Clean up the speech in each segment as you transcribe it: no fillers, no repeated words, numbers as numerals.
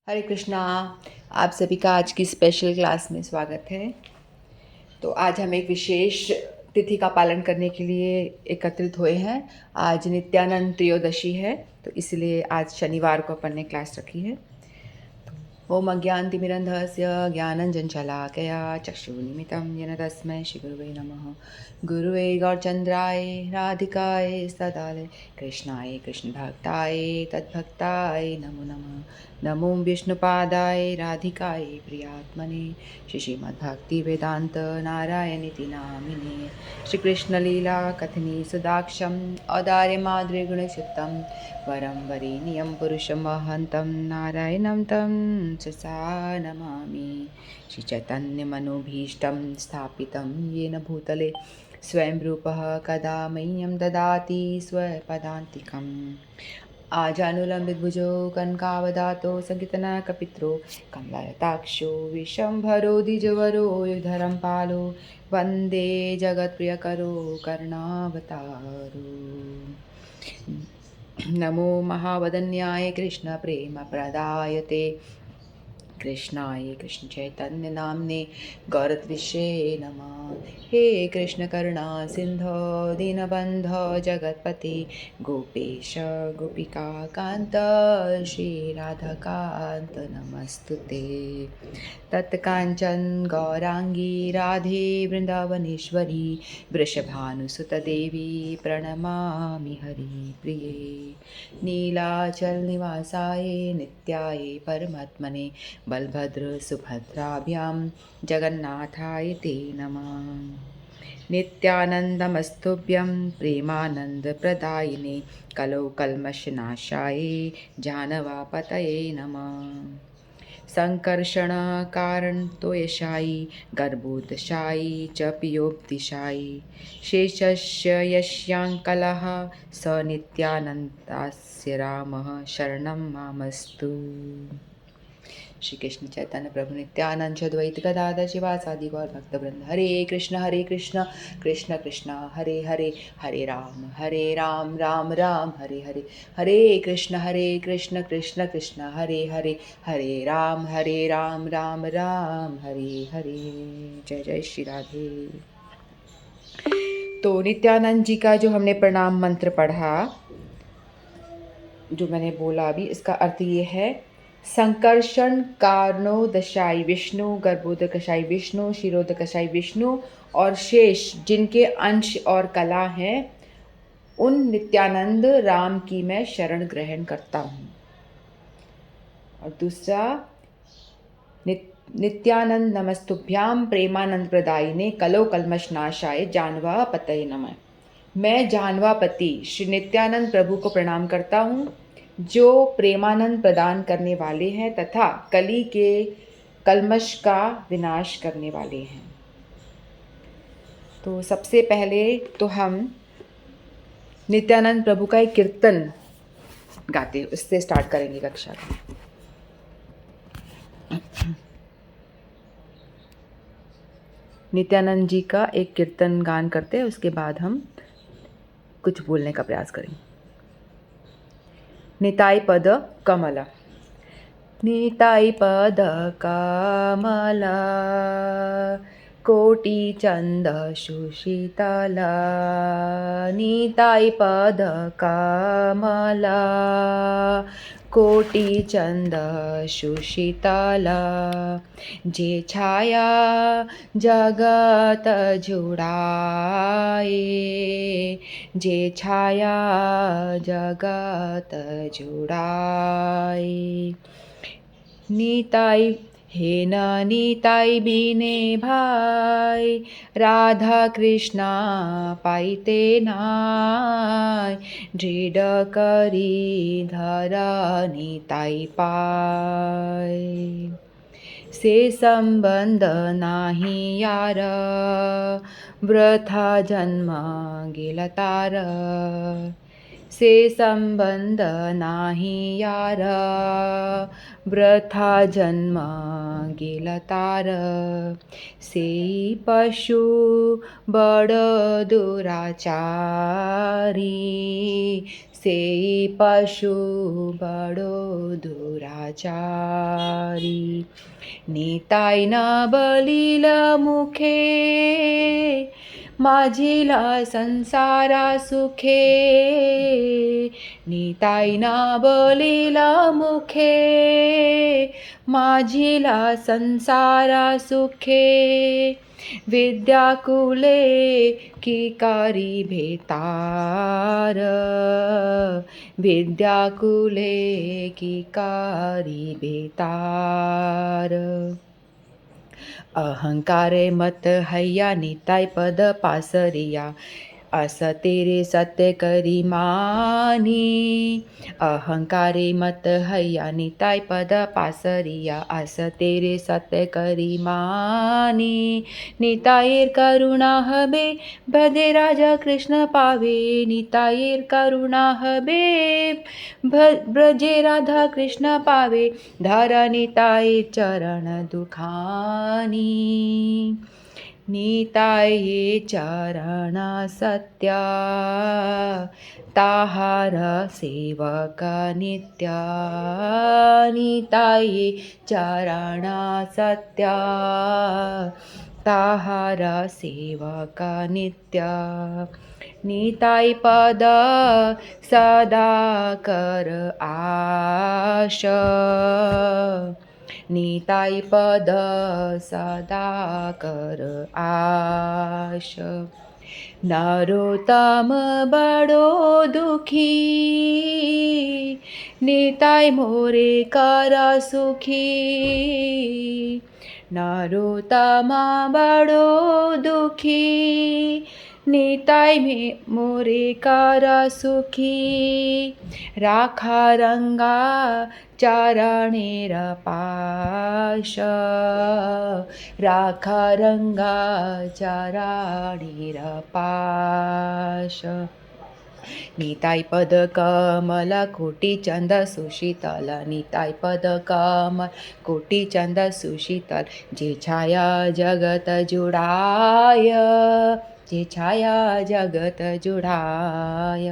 हरे कृष्णा। आप सभी का आज की स्पेशल क्लास में स्वागत है। तो आज हम एक विशेष तिथि का पालन करने के लिए एकत्रित हुए हैं। आज नित्यानंद त्रयोदशी है, तो इसलिए आज शनिवार को अपन ने क्लास रखी है। ओम अज्ञानतिमिरन्धस्य ज्ञानञ्जनशलाकया चक्षुर्निमित्तं येन तस्मै श्रीगुरुवे नमः। गुरुवे गौरचन्द्राय राधिकाय सदालय कृष्णाय कृष्णभक्ताय तद्भक्ताय नमो नमः। नमो विष्णुपादाय राधिकाय प्रियात्मने श्रीमद्भक्तिवेदान्त नारायणीति नामिने श्रीकृष्णलीला कथनी सुदाक्षम् औदार्यमाद्रिगुणचित्तं वरं वरेण्यं पुरुषं वहन्तं नारायणं तं ससा नमामि। श्रीचैतन्यमनोभीष्टं स्थापितं येन भूतले स्वयं रूपः कदा मह्यं ददाति स्वपदान्तिकम्। आजानुलम्बितभुजो कनकावदातो सङ्कीर्तनकपित्रो कमलायताक्षो विशम्भरो द्विजवरो युधरं पालो वन्दे जगत्प्रियकरो करुणावतारो। नमो महावदन्याय कृष्णप्रेमप्रदायते कृष्णाय कृष्णचैतन्यनाम्ने गौरद्विषे नमः। हे कृष्ण करुणा सिन्धो दीनबन्धो जगत्पते गोपेश गोपिका कान्त श्रीराधाकान्त नमस्तुते। तत्काञ्चन गौराङ्गी राधे वृन्दावनेश्वरी वृषभानुसुतदेवी प्रणमामि हरिप्रिये। नीलाचलनिवासाय नित्याय परमात्मने बलभद्र सुभद्राभ्यां जगन्नाथाय ते नमः। नित्यानन्दमस्तुभ्यं प्रेमानन्दप्रदायिने कलौ कल्मषनाशाय जानवापतये नमः। सङ्कर्षणकारणतोयशायी गर्भोदशायी च पियोपदिशायी शेषस्य यस्याङ्कलः स नित्यानन्दास्य रामः शरणं मामस्तु। श्री कृष्ण चैतन्य प्रभु नित्यानंद अद्वैत गदाधर शिवासादि गौर भक्तवृंद। हरे कृष्ण कृष्ण कृष्ण हरे हरे हरे राम राम राम हरे हरे। हरे कृष्ण कृष्ण कृष्ण हरे हरे हरे राम राम राम हरे हरे। जय जय श्री राधे। तो नित्यानंद जी का जो हमने प्रणाम मंत्र पढ़ा, जो मैंने बोला अभी, इसका अर्थ ये है: संकर्षण कारणोदशाई विष्णु, गर्भोदकशाई विष्णु, शिरोदकशाई विष्णु और शेष जिनके अंश और कला हैं, उन नित्यानंद राम की मैं शरण ग्रहण करता हूँ। और दूसरा, नित्यानंद नमस्तुभ्याम प्रेमानंद प्रदायिने कलो कल्मषनाशाय जानवा पतये नमः। मैं जानवापति श्री नित्यानंद प्रभु को प्रणाम करता हूँ, जो प्रेमानंद प्रदान करने वाले हैं तथा कली के कल्मश का विनाश करने वाले हैं। तो सबसे पहले तो हम नित्यानंद प्रभु का एक कीर्तन गाते, उससे स्टार्ट करेंगे कक्षा का। नित्यानंद जी का एक कीर्तन गान करते हैं, उसके बाद हम कुछ बोलने का प्रयास करेंगे। निताई पद कमला। निताई पद कमला कोटि चंद सुशीतला। निताई पद कमला कोटि चंद सुशीतला। जे छाया जगत जुड़ाए, जे छाया जगत जुड़ाए। निताई हे न निताई बिने भाई, राधा कृष्णा पाइते नाय। दृढ़ करी धर निताई पाय, से संबंध नाही यार, वृथा जन्म गेला तार। से संबंध नाही यार, वृथा जन्म गेला तार। से पशु बड़ दुराचारी, सेई पशु बड़ो दुराचारी। निताई न बलिला मुखे माझिला संसारा सुखे। निताई न बलिला मुखे माझिला संसारा सुखे। विद्याकुले किकारी भेतार विद्याकुले किकारी भेतार। अहंकारे मत हैया निताय पद पासरिया अस तेरे सत्य करी मानी। अहंकारे मत हैया निताय पद पासरिया अस तेरे सत्य करी मानी। नितायेर करुणा हबे भदे राजा कृष्ण पावे। नितायेर करुणा हबे ब्रजे राधा कृष्ण पावे। धरा निताय चरण दुखानी। निताये चरण सत्या ताहार सेवक नित्या। निताये चरण सत्या ताहार सेवक नित्या। निताय पद सदा कर आश। निताय पद सदा कर आश। नरोत्तम बड़ो दुखी निताय मोरे कर सुखी। नरोत्तम बड़ो दुखी निताय में मोरे कर सुखी। राखा रंगा चरणेर पाश। राखा रंगा चरणेर पाश। निताय पद कमल कोटि चंद सुशीतल। निताय पद कमल कोटि चंद सुशीतल। जे छाया जगत जुड़ाय जे छाया जगत जुड़ाय।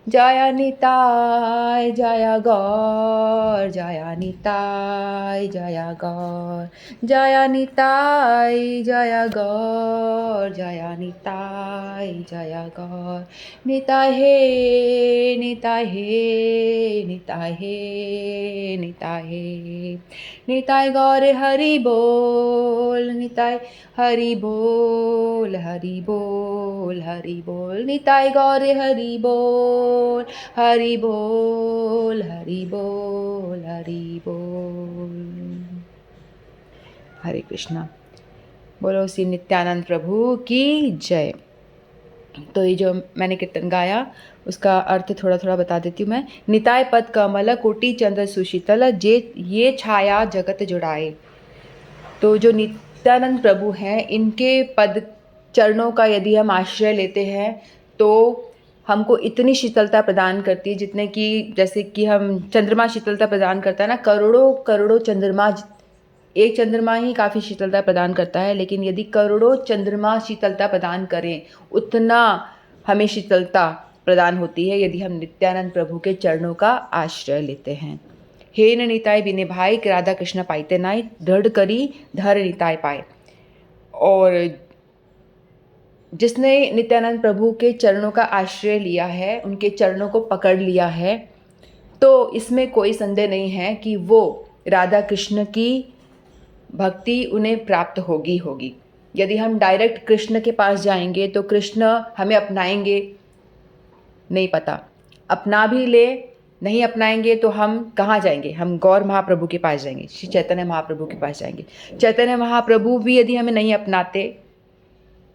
जय निताय जय गौर जय निताय जय गौर। जय निताय जय गौर जय निताय जय गौर। निताय हे निताय हे निताय हे निताय हे। निताय गौर हरि बोल। निताय हरि बोल हरि बोल हरि बोल। निताय गौर हरि बोल हरि बोल हरि बोल हरि बोल। हरे कृष्णा। बोलो श्री नित्यानंद प्रभु की जय। तो ये जो मैंने कीर्तन गाया उसका अर्थ थोड़ा थोड़ा बता देती हूँ मैं। निताय पद कमल कोटि चंद्र सुशीतल जे ये छाया जगत जुड़ाए। तो जो नित्यानंद प्रभु हैं इनके पद चरणों का यदि हम आश्रय लेते हैं तो हमको इतनी शीतलता प्रदान करती है जितने कि जैसे कि हम चंद्रमा शीतलता प्रदान करता है ना। करोड़ों करोड़ों चंद्रमा, एक चंद्रमा ही काफ़ी शीतलता प्रदान करता है, लेकिन यदि करोड़ों चंद्रमा शीतलता प्रदान करें उतना हमें शीतलता प्रदान होती है यदि हम नित्यानंद प्रभु के चरणों का आश्रय लेते हैं। हे न निताय बिने भाई कि राधा कृष्ण पाइते नाई दृढ़ करी धर निताय पाए। और जिसने नित्यानंद प्रभु के चरणों का आश्रय लिया है, उनके चरणों को पकड़ लिया है, तो इसमें कोई संदेह नहीं है कि वो राधा कृष्ण की भक्ति उन्हें प्राप्त होगी होगी। यदि हम डायरेक्ट कृष्ण के पास जाएंगे तो कृष्ण हमें अपनाएंगे नहीं पता, अपना भी ले नहीं अपनाएंगे तो हम कहाँ जाएंगे? हम गौर महाप्रभु के पास जाएंगे, श्री चैतन्य महाप्रभु के पास जाएंगे। चैतन्य महाप्रभु भी यदि हमें नहीं अपनाते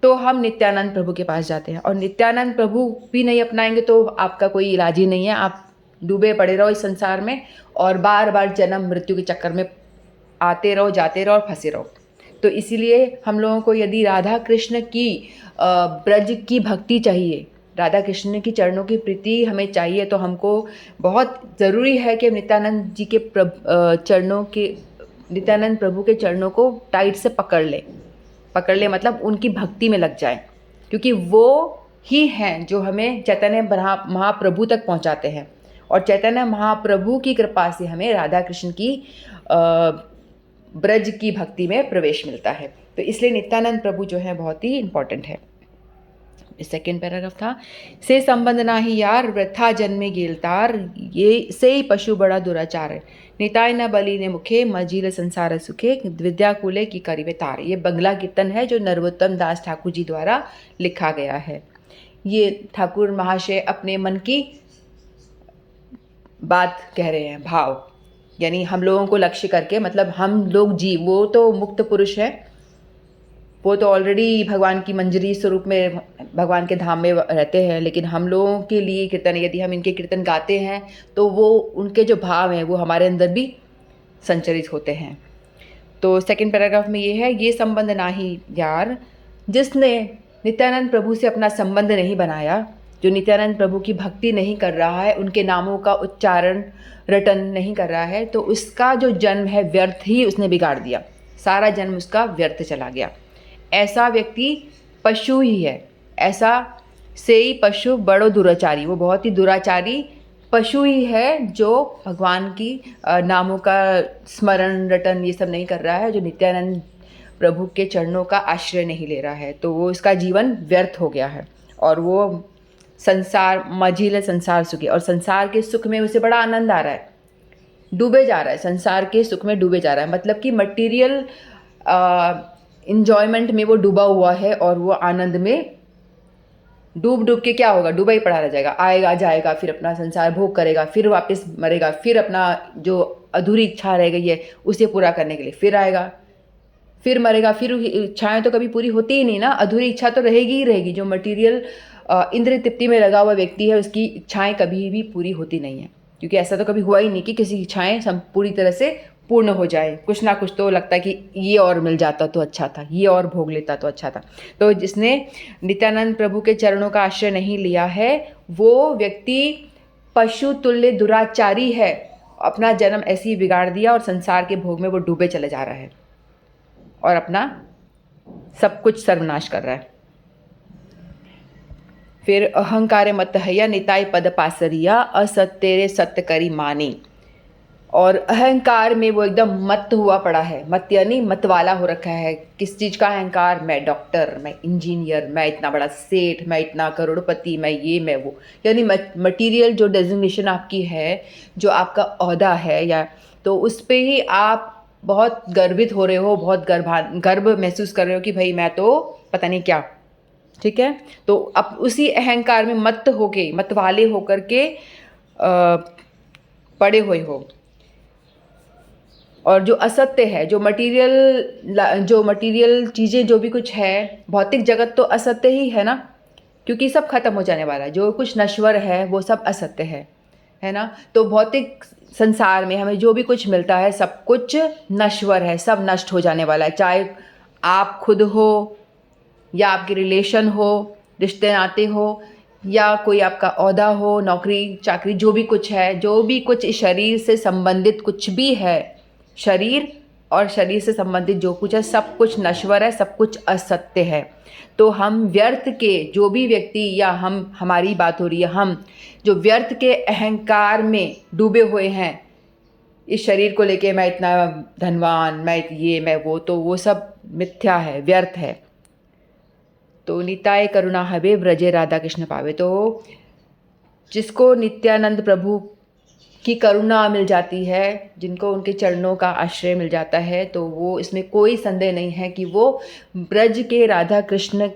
तो हम नित्यानंद प्रभु के पास जाते हैं, और नित्यानंद प्रभु भी नहीं अपनाएंगे तो आपका कोई इलाज ही नहीं है। आप डूबे पड़े रहो इस संसार में और बार बार जन्म मृत्यु के चक्कर में आते रहो, जाते रहो और फंसे रहो। तो इसीलिए हम लोगों को यदि राधा कृष्ण की ब्रज की भक्ति चाहिए, राधा कृष्ण की चरणों की प्रीति हमें चाहिए, तो हमको बहुत ज़रूरी है कि नित्यानंद जी के चरणों के नित्यानंद प्रभु के चरणों को टाइट से पकड़ ले मतलब उनकी भक्ति में लग जाए, क्योंकि वो ही हैं जो हमें चैतन्य महाप्रभु तक पहुंचाते हैं, और चैतन्य महाप्रभु की कृपा से हमें राधा कृष्ण की ब्रज की भक्ति में प्रवेश मिलता है। तो इसलिए नित्यानंद प्रभु जो है बहुत ही इम्पॉर्टेंट है। सेकेंड पैराग्राफ था, से संबंध ना ही यार वृथा जन्मे गेलतार, ये से ही पशु बड़ा दुराचार है, निताय न बली ने मुखे मझील संसार सुखे, विद्याकुले की करीबे तार। ये बंगला कीर्तन है जो नरोत्तम दास ठाकुर जी द्वारा लिखा गया है। ये ठाकुर महाशय अपने मन की बात कह रहे हैं, भाव, यानी हम लोगों को लक्ष्य करके, मतलब हम लोग जीव, वो तो मुक्त पुरुष है, वो तो ऑलरेडी भगवान की मंजरी स्वरूप में भगवान के धाम में रहते हैं, लेकिन हम लोगों के लिए कीर्तन, यदि हम इनके कीर्तन गाते हैं तो वो उनके जो भाव हैं वो हमारे अंदर भी संचरित होते हैं। तो सेकंड पैराग्राफ में ये है, ये संबंध ना ही यार, जिसने नित्यानंद प्रभु से अपना संबंध नहीं बनाया, जो नित्यानंद प्रभु की भक्ति नहीं कर रहा है, उनके नामों का उच्चारण रटन नहीं कर रहा है, तो उसका जो जन्म है व्यर्थ ही उसने बिगाड़ दिया, सारा जन्म उसका व्यर्थ चला गया। ऐसा व्यक्ति पशु ही है, ऐसा से ही पशु बड़ो दुराचारी, वो बहुत ही दुराचारी पशु ही है जो भगवान की नामों का स्मरण रटन ये सब नहीं कर रहा है, जो नित्यानंद प्रभु के चरणों का आश्रय नहीं ले रहा है, तो वो इसका जीवन व्यर्थ हो गया है, और वो संसार मझीले संसार सुखी, और संसार के सुख में उसे बड़ा आनंद आ रहा है, डूबे जा रहा है, संसार के सुख में डूबे जा रहा है, मतलब कि मटीरियल इंजॉयमेंट में वो डूबा हुआ है, और वो आनंद में डूब के क्या होगा, डूबा ही पड़ा रह जाएगा, आएगा जाएगा, फिर अपना संसार भोग करेगा, फिर वापस मरेगा, फिर अपना जो अधूरी इच्छा रह गई है उसे पूरा करने के लिए फिर आएगा, फिर मरेगा, फिर इच्छाएं तो कभी पूरी होती ही नहीं ना, अधूरी इच्छा तो रहेगी ही रहेगी। जो मटीरियल इंद्रिय तृप्ति में लगा हुआ व्यक्ति है उसकी इच्छाएं कभी भी पूरी होती नहीं है, क्योंकि ऐसा तो कभी हुआ ही नहीं कि किसी इच्छाएं पूरी तरह से पूर्ण हो जाए, कुछ ना कुछ तो लगता है कि ये और मिल जाता तो अच्छा था, ये और भोग लेता तो अच्छा था। तो जिसने नित्यानंद प्रभु के चरणों का आश्रय नहीं लिया है वो व्यक्ति पशु तुल्य दुराचारी है, अपना जन्म ऐसे ही बिगाड़ दिया और संसार के भोग में वो डूबे चले जा रहा है और अपना सब कुछ सर्वनाश कर रहा है। फिर अहंकार मत हैया निताय पद पासरिया, असत्य सत्य करी मानी, और अहंकार में वो एकदम मत हुआ पड़ा है, मत यानी मत वाला हो रखा है। किस चीज़ का अहंकार, मैं डॉक्टर, मैं इंजीनियर, मैं इतना बड़ा सेठ, मैं इतना करोड़पति, मैं ये मैं वो, यानी मटीरियल जो डेजिग्नेशन आपकी है, जो आपका ओहदा है, या तो उस पर ही आप बहुत गर्वित हो रहे हो, बहुत गर्व महसूस कर रहे हो कि भाई मैं तो पता नहीं क्या, ठीक है। तो अब उसी अहंकार में मत वाले होकर के पड़े हुए हो, और जो असत्य है, जो मटीरियल चीज़ें जो भी कुछ है, भौतिक जगत तो असत्य ही है ना, क्योंकि सब खत्म हो जाने वाला है, जो कुछ नश्वर है वो सब असत्य है ना। तो भौतिक संसार में हमें जो भी कुछ मिलता है सब कुछ नश्वर है, सब नष्ट हो जाने वाला है, चाहे आप खुद हो या आपके रिलेशन हो, रिश्ते नाते हो, या कोई आपका ओहदा हो, नौकरी चाकरी, जो भी कुछ है, जो भी कुछ इस शरीर से संबंधित कुछ भी है, शरीर और शरीर से संबंधित जो कुछ है सब कुछ नश्वर है, सब कुछ असत्य है। तो हम व्यर्थ के, जो भी व्यक्ति या हमारी बात हो रही है, हम जो व्यर्थ के अहंकार में डूबे हुए हैं, इस शरीर को लेके मैं इतना धनवान, मैं ये मैं वो, तो वो सब मिथ्या है, व्यर्थ है। तो निताय करुणा हबे ब्रजे राधा कृष्ण पावे, तो जिसको नित्यानंद प्रभु की करुणा मिल जाती है, जिनको उनके चरणों का आश्रय मिल जाता है, तो वो, इसमें कोई संदेह नहीं है कि वो ब्रज के राधा कृष्ण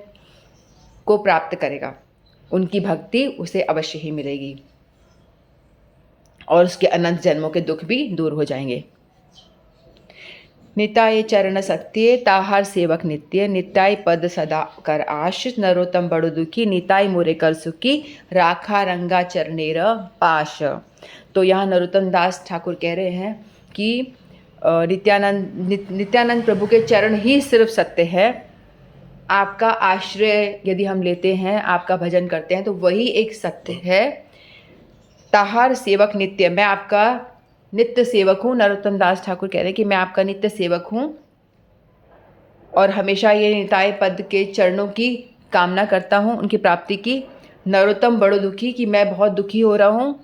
को प्राप्त करेगा, उनकी भक्ति उसे अवश्य ही मिलेगी और उसके अनंत जन्मों के दुख भी दूर हो जाएंगे। निताय चरण सत्य ताहार सेवक नित्य, निताय पद सदा कर आश, नरोत्तम बड़ो दुखी, निताय मोरे कर सुखी, राखा रंगा चरणेर पाश। तो यहाँ नरोत्तम दास ठाकुर कह रहे हैं कि नित्यानंद प्रभु के चरण ही सिर्फ सत्य है। आपका आश्रय यदि हम लेते हैं, आपका भजन करते हैं, तो वही एक सत्य है। ताहार सेवक नित्य, मैं आपका नित्य सेवक हूँ। नरोत्तम दास ठाकुर कह रहे हैं कि मैं आपका नित्य सेवक हूँ और हमेशा ये निताय पद के चरणों की कामना करता हूँ उनकी प्राप्ति की। नरोत्तम बड़ो दुखी, कि मैं बहुत दुखी हो रहा हूँ।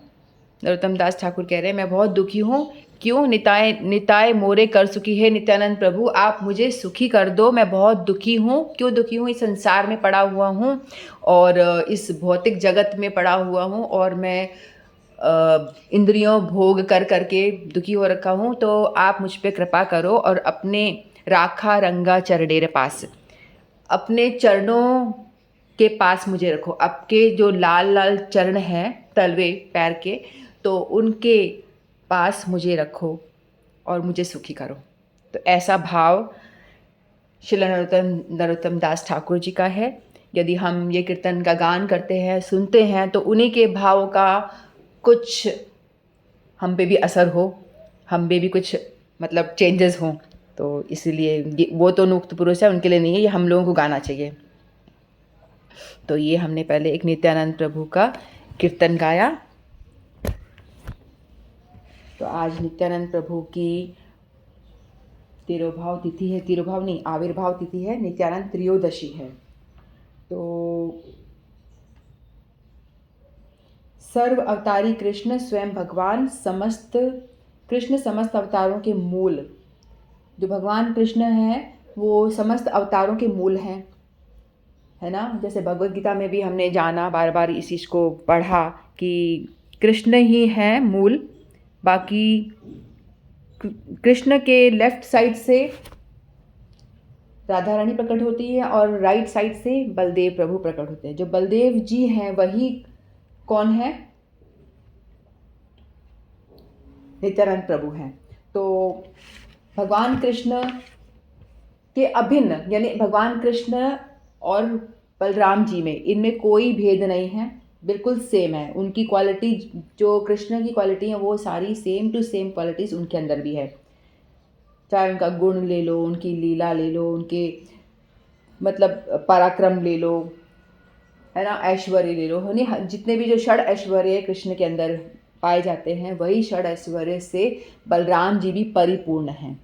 नरोत्तम दास ठाकुर कह रहे हैं मैं बहुत दुखी हूँ। क्यों? निताय निताय मोरे कर सुखी है नित्यानंद प्रभु, आप मुझे सुखी कर दो, मैं बहुत दुखी हूँ। क्यों दुखी हूँ? इस संसार में पड़ा हुआ हूँ और इस भौतिक जगत में पड़ा हुआ हूँ और मैं इंद्रियों भोग कर करके दुखी हो रखा हूँ। तो आप मुझ पे कृपा करो और अपने राखा रंगा चरडेरे पास, अपने चरणों के पास मुझे रखो। आपके जो लाल लाल चरण हैं तलवे पैर के, तो उनके पास मुझे रखो और मुझे सुखी करो। तो ऐसा भाव श्रील नरोत्तम दास ठाकुर जी का है। यदि हम ये कीर्तन का गान करते हैं, सुनते हैं, तो उन्हीं के भाव का कुछ हम पे भी असर हो, हम पे भी कुछ मतलब चेंजेस हों। तो इसीलिए वो तो मुक्त पुरुष है, उनके लिए नहीं है, ये हम लोगों को गाना चाहिए। तो ये हमने पहले एक नित्यानंद प्रभु का कीर्तन गाया। तो आज नित्यानंद प्रभु की तिरोभाव तिथि है, तिरोभाव नहीं, आविर्भाव तिथि है, नित्यानंद त्रयोदशी है। तो सर्व अवतारी कृष्ण स्वयं भगवान, कृष्ण समस्त अवतारों के मूल। जो भगवान कृष्ण हैं वो समस्त अवतारों के मूल हैं, है ना। जैसे भगवत गीता में भी हमने जाना, बार बार इस चीज़ को पढ़ा कि कृष्ण ही हैं मूल। बाकी कृष्ण के लेफ्ट साइड से राधा रानी प्रकट होती है और राइट साइड से बलदेव प्रभु प्रकट होते हैं। जो बलदेव जी हैं वही कौन है? नित्यानंद प्रभु हैं। तो भगवान कृष्ण के अभिन्न, यानी भगवान कृष्ण और बलराम जी में, इनमें कोई भेद नहीं है, बिल्कुल सेम है। उनकी क्वालिटी, जो कृष्ण की क्वालिटी है, वो सारी सेम टू सेम क्वालिटीज़ उनके अंदर भी है। चाहे उनका गुण ले लो, उनकी लीला ले लो, उनके मतलब पराक्रम ले लो, है ना, ऐश्वर्य ले लो, यानी जितने भी जो षड ऐश्वर्य कृष्ण के अंदर पाए जाते हैं, वही षड ऐश्वर्य से बलराम जी भी परिपूर्ण हैं।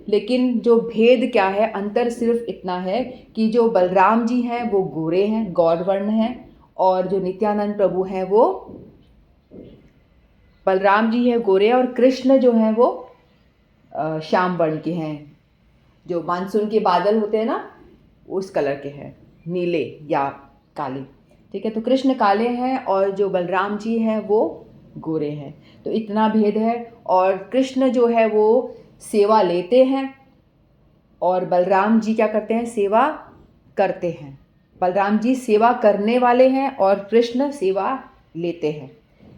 लेकिन जो भेद क्या है, अंतर सिर्फ इतना है कि जो बलराम जी हैं वो गोरे हैं, गौरवर्ण हैं, और जो नित्यानंद प्रभु हैं वो, बलराम जी हैं गोरे और कृष्ण जो हैं वो श्याम वर्ण के हैं। जो मानसून के बादल होते हैं ना, उस कलर के हैं, नीले या काले। ठीक है, तो कृष्ण काले हैं और जो बलराम जी हैं वो गोरे हैं। तो इतना भेद है। और कृष्ण जो है वो सेवा लेते हैं और बलराम जी क्या करते हैं? सेवा करते हैं। बलराम जी सेवा करने वाले हैं और कृष्ण सेवा लेते हैं।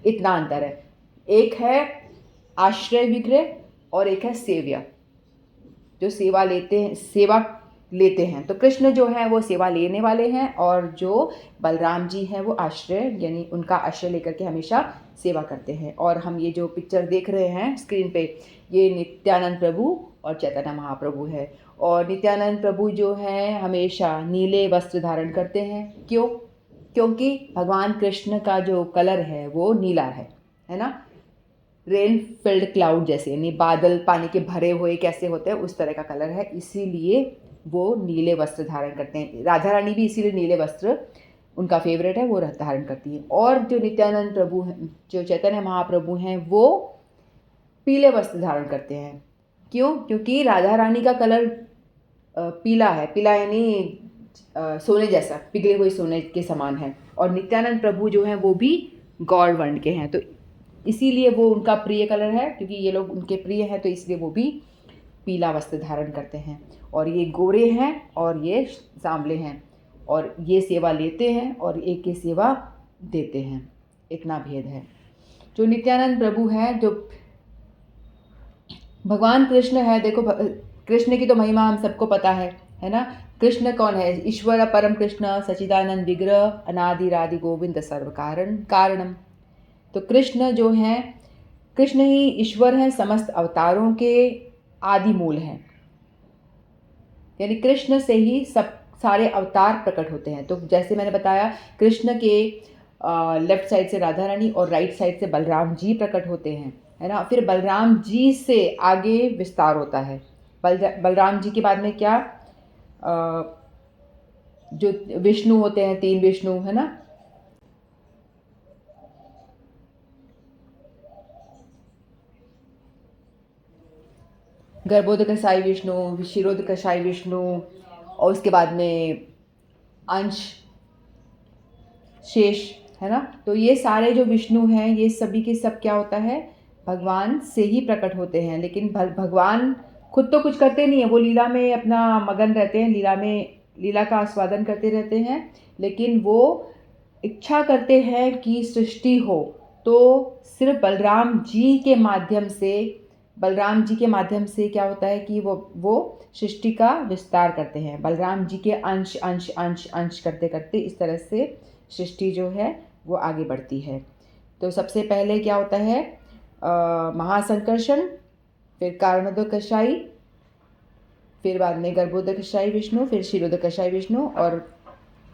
इतना अंतर है। एक है आश्रय विग्रह और एक है सेव्य। जो सेवा लेते हैं तो कृष्ण जो है वो सेवा लेने वाले हैं और जो बलराम जी हैं वो आश्रय, यानी उनका आश्रय लेकर के हमेशा सेवा करते हैं। और हम ये जो पिक्चर देख रहे हैं स्क्रीन पे, ये नित्यानंद प्रभु और चैतन्य महाप्रभु है। और नित्यानंद प्रभु जो हैं हमेशा नीले वस्त्र धारण करते हैं। क्यों? क्योंकि भगवान कृष्ण का जो कलर है वो नीला है ना। रेन फिल्ड क्लाउड जैसे, यानी बादल पानी के भरे हुए कैसे होते हैं, उस तरह का कलर है, इसीलिए वो नीले वस्त्र धारण करते हैं। राधा रानी भी इसीलिए नीले वस्त्र उनका फेवरेट है, वो धारण करती हैं। और जो नित्यानंद प्रभु हैं, जो चैतन्य महाप्रभु हैं, वो पीले वस्त्र धारण करते हैं। क्यों? क्योंकि राधा रानी का कलर पीला है, पीला यानी सोने जैसा, पिघले हुए सोने के समान है। और नित्यानंद प्रभु जो हैं वो भी गौर वर्ण के हैं, तो इसीलिए वो उनका प्रिय कलर है, क्योंकि ये लोग उनके प्रिय हैं, तो इसलिए वो भी पीला वस्त्र धारण करते हैं। और ये गोरे हैं और ये सांवले हैं, और ये सेवा लेते हैं और एक की सेवा देते हैं। इतना भेद है। जो नित्यानंद प्रभु हैं, जो भगवान कृष्ण है, देखो कृष्ण की तो महिमा हम सबको पता है ना। कृष्ण कौन है? ईश्वर परम कृष्ण सच्चिदानंद विग्रह अनादिरादि गोविंद सर्व कारणम। तो कृष्ण जो हैं, कृष्ण ही ईश्वर हैं, समस्त अवतारों के आदि मूल हैं, यानी कृष्ण से ही सब सारे अवतार प्रकट होते हैं। तो जैसे मैंने बताया, कृष्ण के लेफ्ट साइड से राधा रानी और राइट साइड से बलराम जी प्रकट होते हैं, है ना। फिर बलराम जी से आगे विस्तार होता है। बलराम जी के बाद में क्या? जो विष्णु होते हैं, 3 विष्णु, है ना। गर्भोदकशाही विष्णु, क्षीरोदकशाही विष्णु, और उसके बाद में अंश, शेष, है ना। तो ये सारे जो विष्णु हैं, ये सभी के सब क्या होता है, भगवान से ही प्रकट होते हैं। लेकिन भगवान खुद तो कुछ करते नहीं है, वो लीला में अपना मगन रहते हैं, लीला का आस्वादन करते रहते हैं। लेकिन वो इच्छा करते हैं कि सृष्टि हो, तो सिर्फ बलराम जी के माध्यम से क्या होता है कि वो सृष्टि का विस्तार करते हैं। बलराम जी के अंश अंश अंश अंश करते करते इस तरह से सृष्टि जो है वो आगे बढ़ती है। तो सबसे पहले क्या होता है, महासंकर्षण, फिर कारणोदकशाही, फिर बाद में गर्भोदकशाही विष्णु, फिर क्षीरोदकशाही विष्णु, और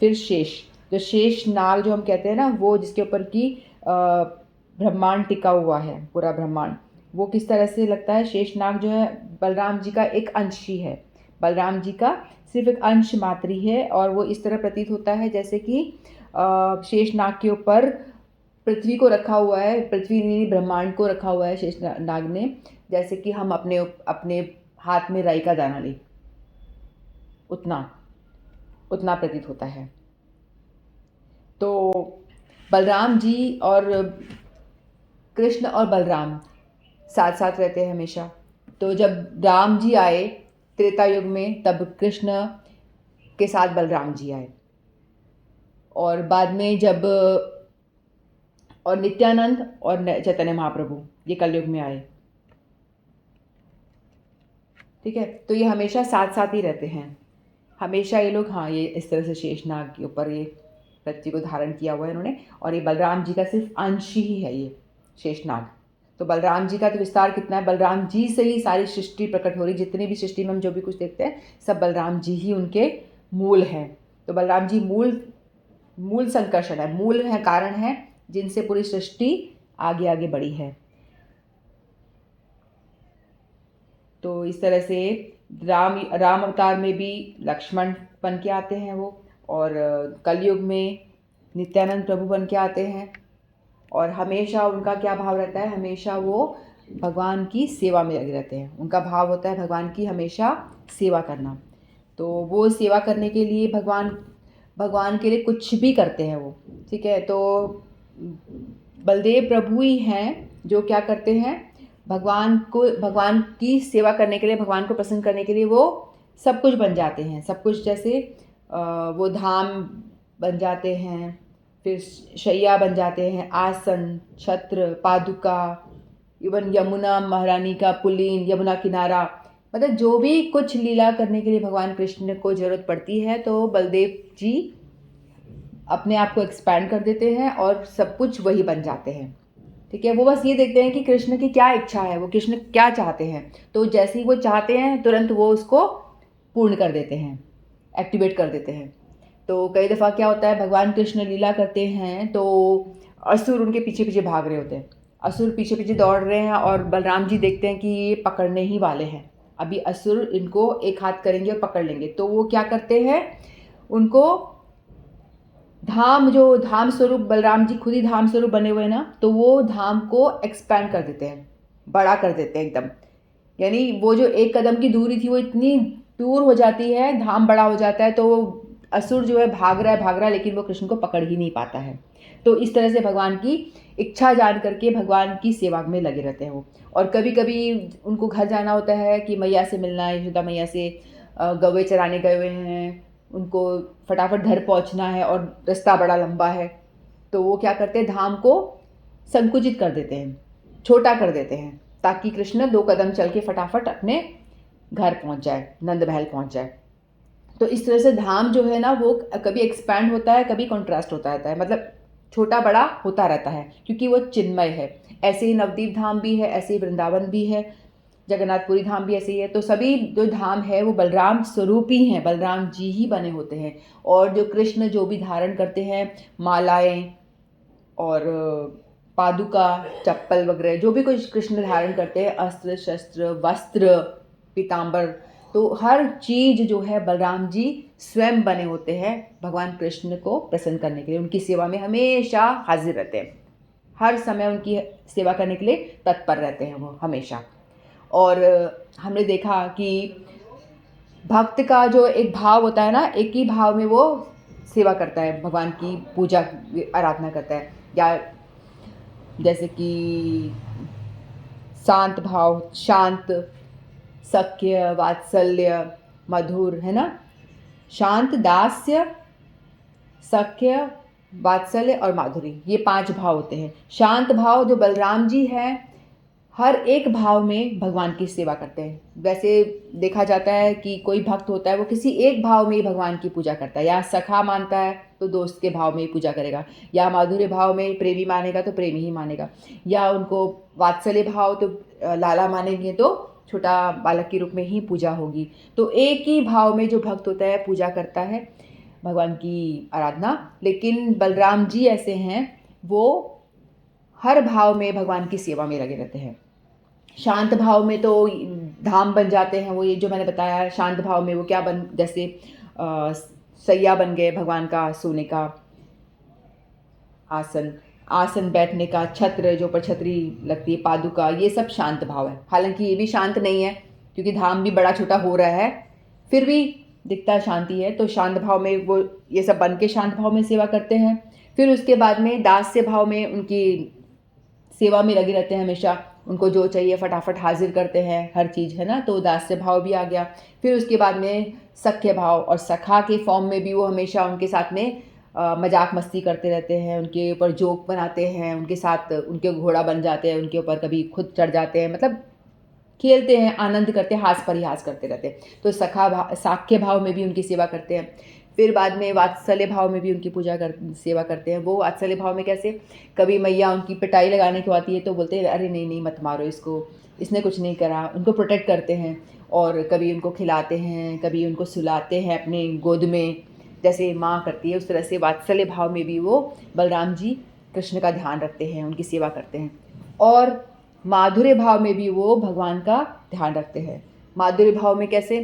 फिर शेष। जो शेष नाग जो हम कहते हैं ना, वो जिसके ऊपर की ब्रह्मांड टिका हुआ है, पूरा ब्रह्मांड, वो किस तरह से लगता है। शेष नाग जो है बलराम जी का एक अंश ही है, बलराम जी का सिर्फ एक अंश मात्र ही है। और वो इस तरह प्रतीत होता है जैसे कि शेष नाग के ऊपर पृथ्वी को रखा हुआ है, पृथ्वी ने ब्रह्मांड को रखा हुआ है शेष नाग ने। जैसे कि हम अपने अपने हाथ में राई का दाना लें, उतना उतना प्रतीत होता है। तो बलराम जी और कृष्ण और बलराम साथ साथ रहते हैं हमेशा। तो जब राम जी आए त्रेता युग में, तब कृष्ण के साथ बलराम जी आए, और बाद में जब और नित्यानंद और चैतन्य महाप्रभु ये कलयुग में आए। ठीक है, तो ये हमेशा साथ साथ ही रहते हैं, हमेशा ये लोग। हाँ, ये इस तरह से शेषनाग के ऊपर ये पृथ्वी को धारण किया हुआ है इन्होंने, और ये बलराम जी का सिर्फ अंश ही है ये शेषनाग। तो बलराम जी का तो विस्तार कितना है, बलराम जी से ही सारी सृष्टि प्रकट हो रही, जितनी भी सृष्टि में हम जो भी कुछ देखते हैं सब बलराम जी ही उनके मूल हैं। तो बलराम जी मूल संकर्षण है, मूल है, कारण है, जिनसे पूरी सृष्टि आगे आगे बढ़ी है। तो इस तरह से राम अवतार में भी लक्ष्मण बन के आते हैं वो, और कलयुग में नित्यानंद प्रभु बन के आते हैं। और हमेशा उनका क्या भाव रहता है, हमेशा वो भगवान की सेवा में लगे रहते हैं। उनका भाव होता है भगवान की हमेशा सेवा करना। तो वो सेवा करने के लिए भगवान के लिए कुछ भी करते हैं वो। ठीक है, तो बलदेव प्रभु ही हैं जो क्या करते हैं, भगवान की सेवा करने के लिए, भगवान को प्रसन्न करने के लिए वो सब कुछ बन जाते हैं। सब कुछ जैसे वो धाम बन जाते हैं, फिर शैया बन जाते हैं, आसन, छत्र, पादुका, इवन यमुना महारानी का पुलीन, यमुना किनारा, मतलब जो भी कुछ लीला करने के लिए भगवान कृष्ण को ज़रूरत पड़ती है, तो बलदेव जी अपने आप को एक्सपैंड कर देते हैं और सब कुछ वही बन जाते हैं। ठीक है, वो बस ये देखते हैं कि कृष्ण की क्या इच्छा है, वो कृष्ण क्या चाहते हैं, तो जैसे ही वो चाहते हैं तुरंत वो उसको पूर्ण कर देते हैं, एक्टिवेट कर देते हैं। तो कई दफ़ा क्या होता है, भगवान कृष्ण लीला करते हैं तो असुर उनके पीछे पीछे भाग रहे होते हैं, असुर पीछे पीछे दौड़ रहे हैं, और बलराम जी देखते हैं कि ये पकड़ने ही वाले हैं, अभी असुर इनको एक हाथ करेंगे और पकड़ लेंगे। तो वो क्या करते हैं, उनको धाम स्वरूप, बलराम जी खुद ही धाम स्वरूप बने हुए हैं ना, तो वो धाम को एक्सपैंड कर देते हैं, बड़ा कर देते हैं एकदम। यानी वो जो एक कदम की दूरी थी वो इतनी दूर हो जाती है, धाम बड़ा हो जाता है, तो वो असुर जो है भाग रहा है, लेकिन वो कृष्ण को पकड़ ही नहीं पाता है। तो इस तरह से भगवान की इच्छा जान करके भगवान की सेवा में लगे रहते हैं वो। और कभी कभी उनको घर जाना होता है कि मैया से मिलना है, यशोदा मैया से, गौवे चराने गए हुए हैं, उनको फटाफट घर पहुंचना है और रास्ता बड़ा लंबा है, तो वो क्या करते हैं, धाम को संकुचित कर देते हैं, छोटा कर देते हैं, ताकि कृष्ण 2 कदम चल के फटाफट अपने घर पहुंच जाए, नंद महल पहुंच जाए। तो इस तरह से धाम जो है ना, वो कभी एक्सपैंड होता है, कभी कॉन्ट्रास्ट होता रहता है, मतलब छोटा बड़ा होता रहता है, क्योंकि वो चिन्मय है। ऐसे ही नवदीप धाम भी है, ऐसे ही वृंदावन भी है, जगन्नाथपुरी धाम भी ऐसे ही है। तो सभी जो धाम है वो बलराम स्वरूप ही हैं, बलराम जी ही बने होते हैं। और जो कृष्ण जो भी धारण करते हैं, मालाएं और पादुका, चप्पल वगैरह, जो भी कुछ कृष्ण धारण करते हैं, अस्त्र शस्त्र वस्त्र पीताम्बर, तो हर चीज़ जो है बलराम जी स्वयं बने होते हैं भगवान कृष्ण को प्रसन्न करने के लिए। उनकी सेवा में हमेशा हाजिर रहते हैं, हर समय उनकी सेवा करने के लिए तत्पर रहते हैं वो हमेशा। और हमने देखा कि भक्त का जो एक भाव होता है ना, एक ही भाव में वो सेवा करता है, भगवान की पूजा आराधना करता है। या जैसे कि शांत भाव, शांत, सख्य, वात्सल्य, मधुर, है ना। शांत, दास्य, सख्य, वात्सल्य और माधुरी, ये 5 भाव होते हैं। शांत भाव जो बलराम जी हैं, हर एक भाव में भगवान की सेवा करते हैं। वैसे देखा जाता है कि कोई भक्त होता है वो किसी एक भाव में ही भगवान की पूजा करता है। या सखा मानता है तो दोस्त के भाव में ही पूजा करेगा, या माधुर्य भाव में प्रेमी मानेगा तो प्रेमी ही मानेगा, या उनको वात्सल्य भाव तो लाला मानेंगे तो छोटा बालक के रूप में ही पूजा होगी। तो एक ही भाव में जो भक्त होता है पूजा करता है भगवान की आराधना। लेकिन बलराम जी ऐसे हैं, वो हर भाव में भगवान की सेवा में लगे रहते हैं। शांत भाव में तो धाम बन जाते हैं वो, ये जो मैंने बताया। शांत भाव में वो क्या जैसे सैया बन गए भगवान का, सोने का आसन, आसन बैठने का, छत्र जो पर छतरी लगती है, पादुका, ये सब शांत भाव है। हालांकि ये भी शांत नहीं है क्योंकि धाम भी बड़ा छोटा हो रहा है, फिर भी दिखता शांति है। तो शांत भाव में वो ये सब बन के शांत भाव में सेवा करते हैं। फिर उसके बाद में दास्य भाव में उनकी सेवा में लगे रहते हैं हमेशा। उनको जो चाहिए फटाफट हाजिर करते हैं हर चीज़, है ना। तो दास्य भाव भी आ गया। फिर उसके बाद में सख्य भाव, और सखा के फॉर्म में भी वो हमेशा उनके साथ में मजाक मस्ती करते रहते हैं, उनके ऊपर जोक बनाते हैं, उनके साथ उनके घोड़ा बन जाते हैं, उनके ऊपर कभी खुद चढ़ जाते हैं, मतलब खेलते हैं, आनंद करते हैं, हास परिहास करते रहते हैं। तो साख्य भाव में भी उनकी सेवा करते हैं। फिर बाद में वात्सल्य भाव में भी उनकी सेवा करते हैं। वो वात्सल्य भाव में कैसे, कभी मैया उनकी पिटाई लगाने को आती है तो बोलते हैं अरे नहीं नहीं मत मारो इसको, इसने कुछ नहीं करा, उनको प्रोटेक्ट करते हैं। और कभी उनको खिलाते हैं, कभी उनको सुलाते हैं अपने गोद में, जैसे माँ करती है उस तरह से वात्सल्य भाव में भी वो बलराम जी कृष्ण का ध्यान रखते हैं, उनकी सेवा करते हैं। और माधुर्य भाव में भी वो भगवान का ध्यान रखते हैं। माधुर्य भाव में कैसे,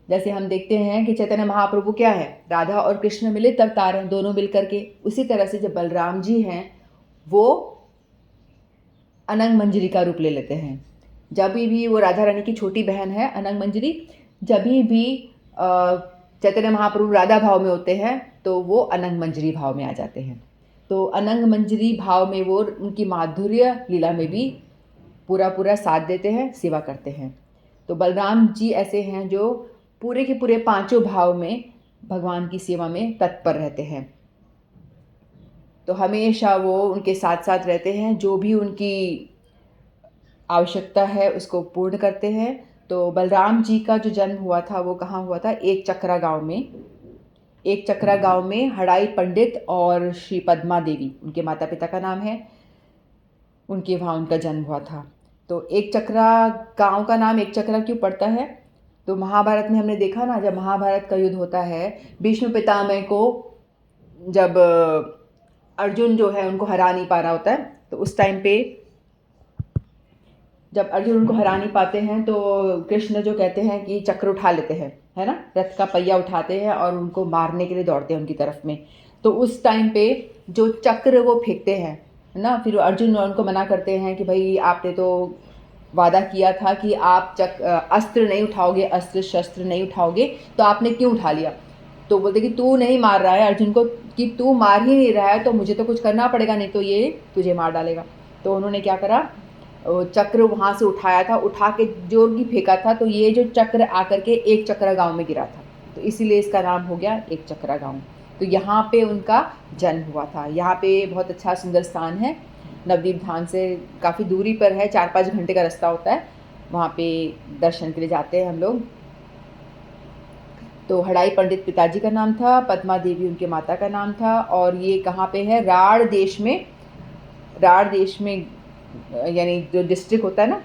जैसे हम देखते हैं कि चैतन्य महाप्रभु क्या है, राधा और कृष्ण मिलित अवतार हैं, दोनों मिल करके। उसी तरह से जब बलराम जी हैं वो अनंग मंजरी का रूप ले लेते हैं। जब भी वो राधा रानी की छोटी बहन है अनंग मंजरी, जब भी चैतन्य महाप्रभु राधा भाव में होते हैं तो वो अनंग मंजरी भाव में आ जाते हैं। तो अनंग मंजरी भाव में वो उनकी माधुर्य लीला में भी पूरा साथ देते हैं, सेवा करते हैं। तो बलराम जी ऐसे हैं जो पूरे के पूरे 5 भाव में भगवान की सेवा में तत्पर रहते हैं। तो हमेशा वो उनके साथ साथ रहते हैं, जो भी उनकी आवश्यकता है उसको पूर्ण करते हैं। तो बलराम जी का जो जन्म हुआ था वो कहाँ हुआ था, एक चक्रा गांव में। एक चक्रा गांव में हड़ाई पंडित और श्री पद्मा देवी उनके माता पिता का नाम है, उनके वहाँ उनका जन्म हुआ था। तो एक चक्रा गांव का नाम एक चक्रा क्यों पड़ता है, तो महाभारत में हमने देखा ना, जब महाभारत का युद्ध होता है, भीष्म पितामह को जब अर्जुन जो है उनको हरा नहीं पा रहा होता है, तो उस टाइम पे जब अर्जुन उनको हरा नहीं पाते हैं तो कृष्ण जो कहते हैं कि चक्र उठा लेते हैं, है ना, रथ का पहिया उठाते हैं और उनको मारने के लिए दौड़ते हैं उनकी तरफ में। तो उस टाइम पे जो चक्र वो फेंकते हैं, है ना, फिर अर्जुन उनको मना करते हैं कि भाई आपने तो वादा किया था कि आप अस्त्र नहीं उठाओगे, अस्त्र शस्त्र नहीं उठाओगे, तो आपने क्यों उठा लिया। तो बोलते कि तू नहीं मार रहा है अर्जुन को, कि तू मार ही नहीं रहा है तो मुझे तो कुछ करना पड़ेगा, नहीं तो ये तुझे मार डालेगा। तो उन्होंने क्या करा, चक्र वहाँ से उठाया था, उठा के जोर की फेंका था, तो ये जो चक्र आकर के एक चक्रा गांव में गिरा था, तो इसीलिए इसका नाम हो गया एक चक्रा गांव। तो यहाँ पे उनका जन्म हुआ था। यहाँ पे बहुत अच्छा सुंदर स्थान है, नवदीप धाम से काफ़ी दूरी पर है, 4-5 घंटे का रास्ता होता है। वहाँ पे दर्शन के लिए जाते हैं हम लोग। तो हड़ाई पंडित पिताजी का नाम था, पद्मा देवी उनके माता का नाम था। और ये कहाँ पे है, राढ़ देश में, राढ़ देश में यानी जो डिस्ट्रिक्ट होता है ना,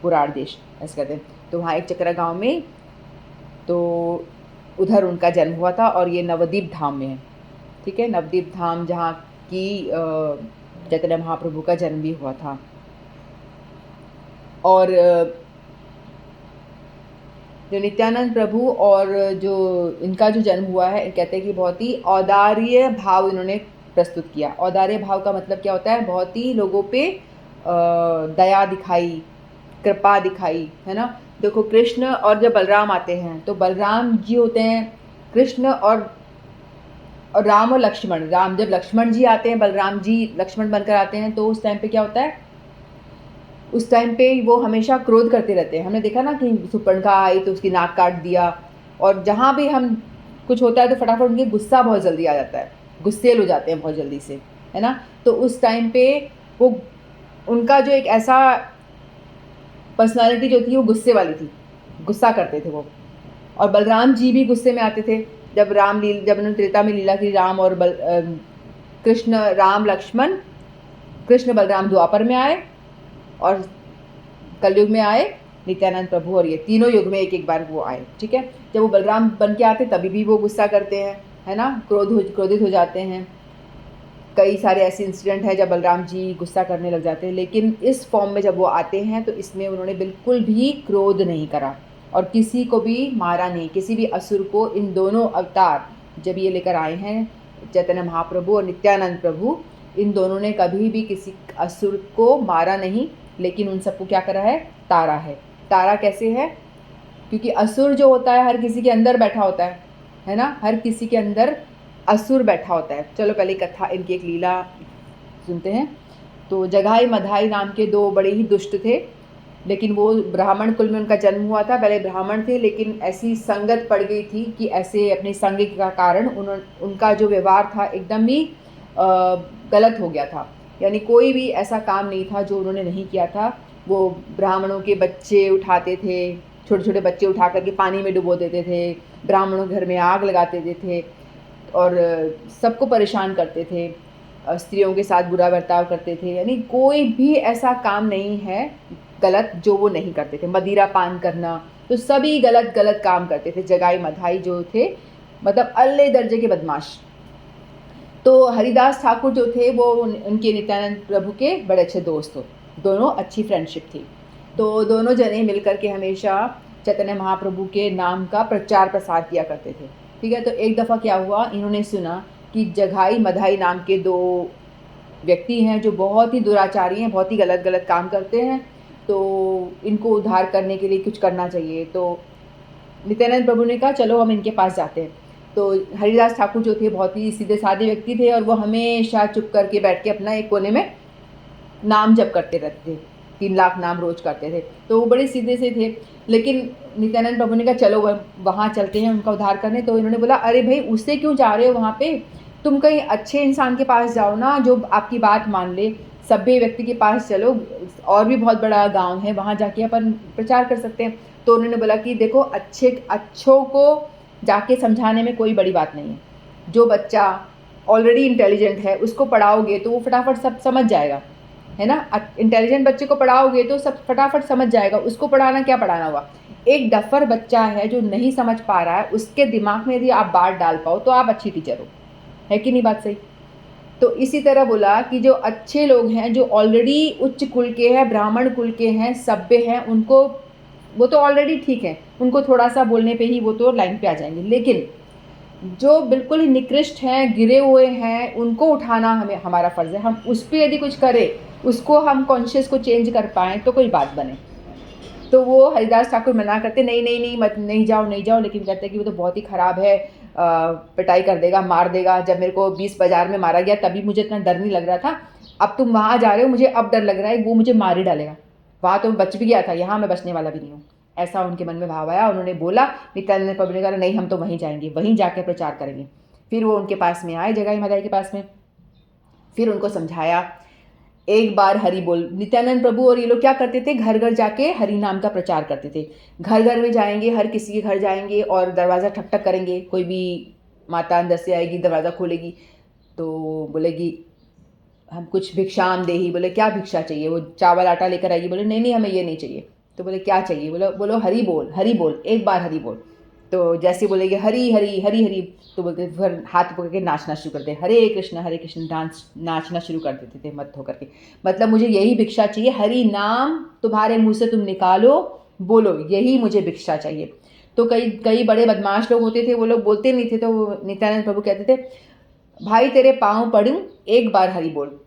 वो राढ़ देश ऐसे कहते हैं। तो वहाँ एक चक्रा गांव में, तो उधर उनका जन्म हुआ था। और ये नवदीप धाम में है, ठीक है, नवदीप धाम जहाँ की चैतन्य महाप्रभु का जन्म भी हुआ था। और जो नित्यानंद प्रभु और जो इनका जो जन्म हुआ है, कहते हैं कि बहुत ही औदार्य भाव इन्होंने प्रस्तुत किया। औदार्य भाव का मतलब क्या होता है? बहुत ही लोगों पे दया दिखाई, कृपा दिखाई, है ना। देखो कृष्ण और जब बलराम आते हैं तो बलराम जी होते हैं कृष्ण, और राम और लक्ष्मण। राम जब लक्ष्मण जी आते हैं, बलराम जी लक्ष्मण बनकर आते हैं, तो उस टाइम पे क्या होता है? उस टाइम पे वो हमेशा क्रोध करते रहते हैं। हमने देखा ना कि सुपर्णखा आई तो उसकी नाक काट दिया, और जहाँ भी हम कुछ होता है तो फटाफट उनके गुस्सा बहुत जल्दी आ जाता है, गुस्सेल हो जाते हैं बहुत जल्दी से, है ना। तो उस टाइम पे वो उनका जो एक ऐसा पर्सनालिटी जो थी वो गुस्से वाली थी, गुस्सा करते थे वो। और बलराम जी भी गुस्से में आते थे जब जब उन्होंने त्रेता में लीला की, राम और कृष्ण, राम लक्ष्मण, कृष्ण बलराम द्वापर में आए और कलयुग में आए नित्यानंद प्रभु, और ये तीनों युग में एक एक बार वो आए, ठीक है। जब वो बलराम बन के आते तभी भी वो गुस्सा करते हैं, है ना, क्रोधित हो जाते हैं। कई सारे ऐसे इंसिडेंट हैं जब बलराम जी गुस्सा करने लग जाते हैं, लेकिन इस फॉर्म में जब वो आते हैं तो इसमें उन्होंने बिल्कुल भी क्रोध नहीं करा और किसी को भी मारा नहीं, किसी भी असुर को। इन दोनों अवतार जब ये लेकर आए हैं, चैतन्य महाप्रभु और नित्यानंद प्रभु, इन दोनों ने कभी भी किसी असुर को मारा नहीं, लेकिन उन सबको क्या करा है? तारा है। तारा कैसे है? क्योंकि असुर जो होता है हर किसी के अंदर बैठा होता है ना, हर किसी के अंदर असुर बैठा होता है। चलो पहले कथा, इनकी एक लीला सुनते हैं। तो जगाई मधाई नाम के दो बड़े ही दुष्ट थे, लेकिन वो ब्राह्मण कुल में उनका जन्म हुआ था। पहले ब्राह्मण थे, लेकिन ऐसी संगत पड़ गई थी कि ऐसे अपनी संग का कारण उनका जो व्यवहार था एकदम ही गलत हो गया था। यानी कोई भी ऐसा काम नहीं था जो उन्होंने नहीं किया था। वो ब्राह्मणों के बच्चे उठाते थे, छोटे छोटे बच्चे उठा करके पानी में डुबो देते थे, ब्राह्मणों के घर में आग लगा देते थे और सबको परेशान करते थे, स्त्रियों के साथ बुरा बर्ताव करते थे। यानी कोई भी ऐसा काम नहीं है गलत जो वो नहीं करते थे। मदिरा पान करना, तो सभी गलत गलत काम करते थे। जगाई मधाई जो थे मतलब अल्ले दर्जे के बदमाश। तो हरिदास ठाकुर जो थे वो उनके नित्यानंद प्रभु के बड़े अच्छे दोस्त थे, दोनों अच्छी फ्रेंडशिप थी। तो दोनों जने मिलकर के हमेशा चैतन्य महाप्रभु के नाम का प्रचार प्रसार किया करते थे, ठीक है। तो एक दफ़ा क्या हुआ, इन्होंने सुना कि जगाई मधाई नाम के दो व्यक्ति हैं जो बहुत ही दुराचारी हैं, बहुत ही गलत गलत काम करते हैं, तो इनको उद्धार करने के लिए कुछ करना चाहिए। तो नित्यानंद प्रभु ने कहा चलो हम इनके पास जाते हैं। तो हरिदास ठाकुर जो थे बहुत ही सीधे साधे व्यक्ति थे, और वो हमेशा चुप करके बैठ के अपना एक कोने में नाम जप करते रहते थे, 3 लाख नाम रोज करते थे। तो वो बड़े सीधे से थे। लेकिन नित्यानंद प्रभु ने कहा चलो वहाँ चलते हैं उनका उद्धार करने। तो इन्होंने बोला अरे भाई उससे क्यों जा रहे हो वहाँ पे, तुम कहीं अच्छे इंसान के पास जाओ ना जो आपकी बात मान ले, सभ्य व्यक्ति के पास चलो, और भी बहुत बड़ा गांव है, वहाँ जाके अपन प्रचार कर सकते हैं। तो उन्होंने बोला कि देखो अच्छों को जाके समझाने में कोई बड़ी बात नहीं है। जो बच्चा ऑलरेडी इंटेलिजेंट है उसको पढ़ाओगे तो वो फटाफट सब समझ जाएगा, है ना। इंटेलिजेंट बच्चे को पढ़ाओगे तो सब फटाफट समझ जाएगा, उसको पढ़ाना क्या पढ़ाना हुआ। एक डफर बच्चा है जो नहीं समझ पा रहा है, उसके दिमाग में यदि आप बात डाल पाओ तो आप अच्छी टीचर हो, है कि नहीं बात सही। तो इसी तरह बोला कि जो अच्छे लोग हैं, जो ऑलरेडी उच्च कुल के हैं, ब्राह्मण कुल के हैं, सभ्य हैं, उनको वो तो ऑलरेडी ठीक है, उनको थोड़ा सा बोलने पे ही वो तो लाइन पे आ जाएंगे। लेकिन जो बिल्कुल ही निकृष्ट हैं, गिरे हुए हैं, उनको उठाना हमें हमारा फ़र्ज़ है। हम उस पर यदि कुछ करें, उसको हम कॉन्शियस को चेंज कर पाएँ तो कोई बात बने। तो वो हरिदास ठाकुर मना करते नहीं नहीं नहीं मत नहीं जाओ नहीं जाओ, लेकिन कहते कि वो तो बहुत ही ख़राब है, पिटाई कर देगा, मार देगा। जब मेरे को 20 बाज़ार में मारा गया तभी मुझे इतना डर नहीं लग रहा था, अब तुम वहाँ जा रहे हो मुझे अब डर लग रहा है, वो मुझे मार ही डालेगा। वहाँ तो मैं बच भी गया था, यहाँ मैं बचने वाला भी नहीं हूँ। ऐसा उनके मन में भाव आया। उन्होंने बोला, नित्यानंद प्रभु ने कहा नहीं हम तो वहीं जाएंगे, वहीं जाके प्रचार करेंगे। फिर वो उनके पास में आए, जगाई मधाई के पास में, फिर उनको समझाया एक बार हरि बोल। नित्यानंद प्रभु और ये लोग क्या करते थे, घर घर जाके हरि नाम का प्रचार करते थे। घर घर में जाएंगे, हर किसी के घर जाएंगे और दरवाज़ा ठक ठक करेंगे। कोई भी माता अंदर से आएगी, दरवाज़ा खोलेगी तो बोलेगी हम कुछ भिक्षाम देही। बोले क्या भिक्षा चाहिए, वो चावल आटा लेकर आएगी। बोले नहीं नहीं हमें ये नहीं चाहिए। तो बोले क्या चाहिए, बोलो हरि बोल, एक बार हरि बोल। तो जैसे बोलेंगे हरी हरी हरी हरी, तो बोलते फिर हाथ पकड़ के नाचना शुरू करते, हरे कृष्ण डांस नाचना शुरू कर देते थे मत होकर के। मतलब मुझे यही भिक्षा चाहिए, हरि नाम तुम्हारे मुंह से तुम निकालो बोलो यही मुझे भिक्षा चाहिए। तो कई कई बड़े बदमाश लोग होते थे, वो लोग बोलते नहीं थे, तो नित्यानंद प्रभु कहते थे भाई तेरे पाँव पड़ूं एक बार हरि बोल।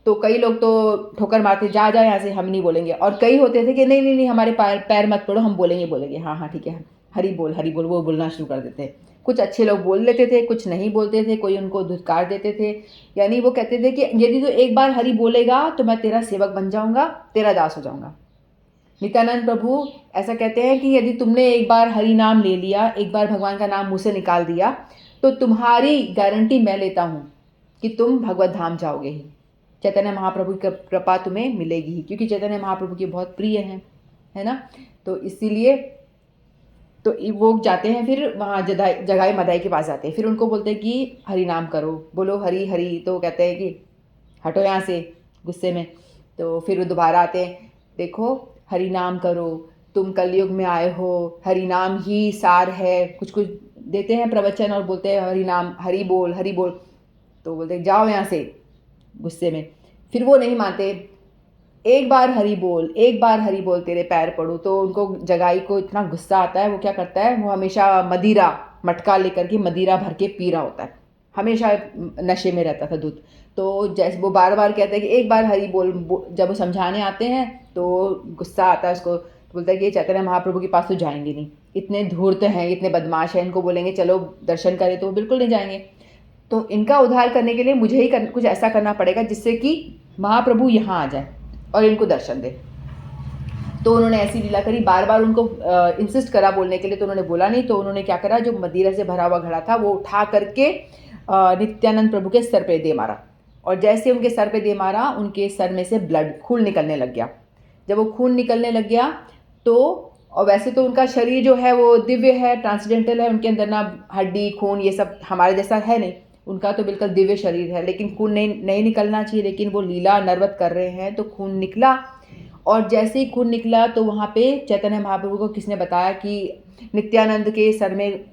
तो कई लोग तो ठोकर मारते, जा जा यहाँ से, हम नहीं बोलेंगे। और कई होते थे कि नहीं नहीं नहीं हमारे पैर पैर मत पड़ो, हम बोलेंगे बोलेंगे, हाँ हाँ ठीक है हरि बोल, वो बोलना शुरू कर देते। कुछ अच्छे लोग बोल लेते थे, कुछ नहीं बोलते थे, कोई उनको धुतकार देते थे। यानी वो कहते थे कि यदि तू एक बार हरि बोलेगा तो मैं तेरा सेवक बन जाऊँगा, तेरा दास हो जाऊँगा। नित्यानंद प्रभु ऐसा कहते हैं कि यदि तुमने एक बार हरि नाम ले लिया, एक बार भगवान का नाम मुँह से निकाल दिया, तो तुम्हारी गारंटी मैं लेता हूँ कि तुम भगवत धाम जाओगे ही। चैतन्य महाप्रभु की कृपा तुम्हें मिलेगी ही, क्योंकि चैतन्य महाप्रभु के बहुत प्रिय हैं, है ना। तो इसीलिए तो वो जाते हैं, फिर वहाँ जगाई मदाई के पास जाते हैं, फिर उनको बोलते हैं कि हरि नाम करो, बोलो हरि हरि। तो वो कहते हैं कि हटो यहाँ से, गुस्से में। तो फिर वो दोबारा आते हैं, देखो हरि नाम करो, तुम कलयुग में आए हो, हरि नाम ही सार है, कुछ कुछ देते हैं प्रवचन और बोलते हैं हरि नाम, हरि बोल हरि बोल। तो बोलते हैं जाओ यहाँ से, गुस्से में। फिर वो नहीं मानते, एक बार हरि बोल, एक बार हरि बोल तेरे पैर पड़ू। तो उनको जगाई को इतना गुस्सा आता है, वो क्या करता है, वो हमेशा मदिरा मटका लेकर के मदिरा भर के पी रहा होता है, हमेशा नशे में रहता था दूध। तो जैसे वो बार बार कहता है कि एक बार हरि बोल, जब वो समझाने आते हैं तो गुस्सा आता है उसको। तो बोलता है कि चैतन्य महाप्रभु के पास तो जाएंगे नहीं, इतने धूर्त हैं, इतने बदमाश हैं, इनको बोलेंगे चलो दर्शन करें तो वो बिल्कुल नहीं जाएंगे। तो इनका उद्धार करने के लिए मुझे ही कुछ ऐसा करना पड़ेगा जिससे कि महाप्रभु यहाँ आ जाए और इनको दर्शन दे। तो उन्होंने ऐसी लीला करी, बार बार उनको इंसिस्ट करा बोलने के लिए, तो उन्होंने बोला नहीं। तो उन्होंने क्या करा, जो मदिरा से भरा हुआ घड़ा था वो उठा करके नित्यानंद प्रभु के सर पे दे मारा, और जैसे उनके सर पे दे मारा, उनके सर में से खून निकलने लग गया। जब वो खून निकलने लग गया तो, और वैसे तो उनका शरीर जो है वो दिव्य है, ट्रांसडेंटल है, उनके अंदर ना हड्डी खून ये सब हमारे जैसा है नहीं, उनका तो बिल्कुल दिव्य शरीर है, लेकिन खून नहीं निकलना चाहिए, लेकिन वो लीला नर्वत कर रहे हैं तो खून निकला। और जैसे ही खून निकला तो वहाँ पे चैतन्य महाप्रभु को किसने बताया कि नित्यानंद के सर में